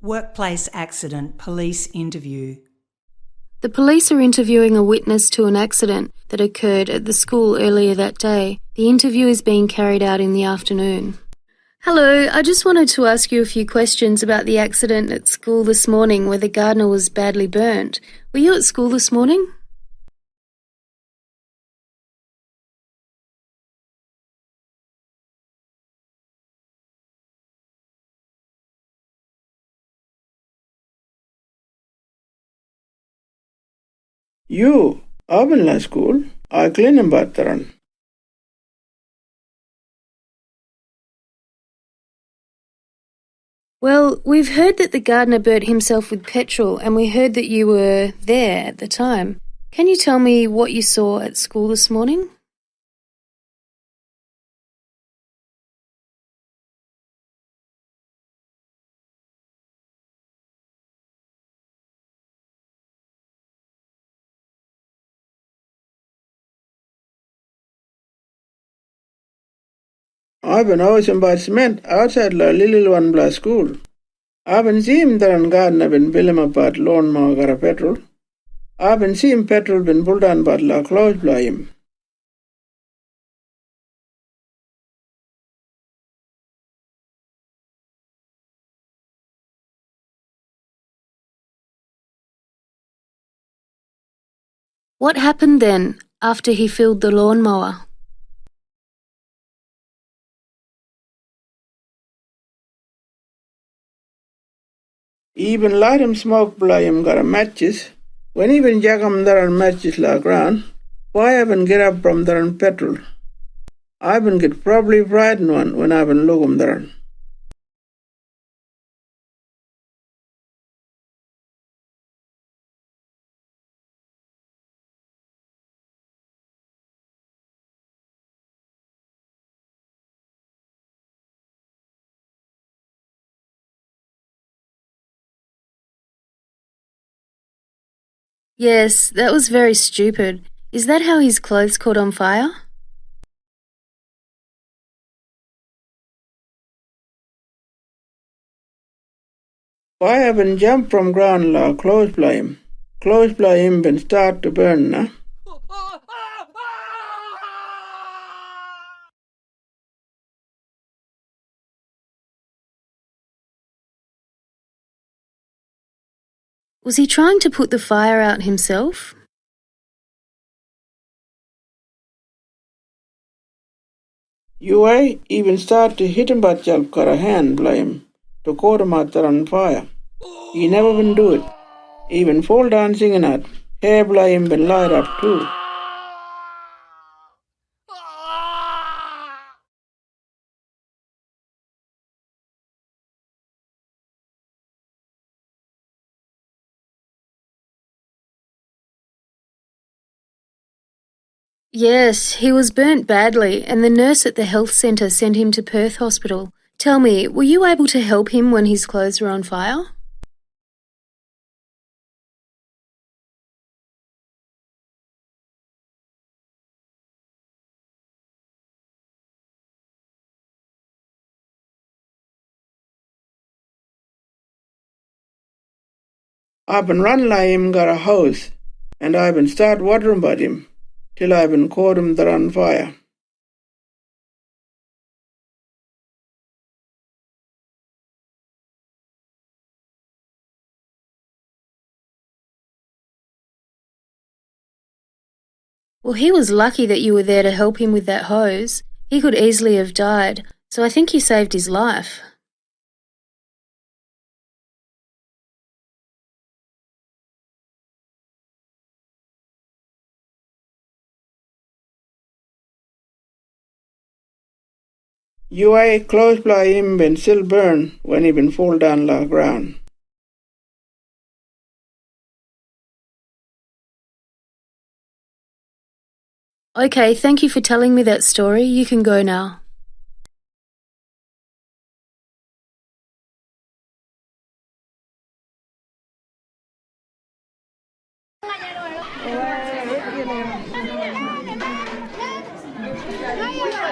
Workplace accident, police interview. The police are interviewing a witness to an accident that occurred at the school earlier that day. The interview is being carried out in the afternoon. Hello, I just wanted to ask you a few questions about the accident at school this morning where the gardener was badly burnt. Were you at school this morning? You, Abinla school, I clean in Bataran. Well, we've heard that the gardener burnt himself with petrol and we heard that you were there at the time. Can you tell me what you saw at school this morning? I've been always in cement outside the little one bla school. I've been seeing there and garden have been billing about lawn mower petrol. I've been seeing petrol been pulled down by la close by him. What happened then, after he filled the lawnmower? Even light him smoke by him got a matches. When even jack him there and matches la ground, why haven't get up from there and petrol? I've been get probably frightened one when I've been look him there. Yes, that was very stupid. Is that how his clothes caught on fire? Why haven't jumped from ground la close by him? Close by him been start to burn na? Was he trying to put the fire out himself? You even start to hit him but jalp got a hand by him to caught him out there on fire. He never been do it. Even fall down singing at hair by him been light up too. Yes, he was burnt badly and the nurse at the health centre sent him to Perth Hospital. Tell me, were you able to help him when his clothes were on fire? I've been run like him got a house, and I've been start watering about him, till I've been caught him there on fire. Well, he was lucky that you were there to help him with that hose. He could easily have died, so I think you saved his life. You close by him been still burn when he been fall down la ground. Okay, thank you for telling me that story. You can go now. Hey!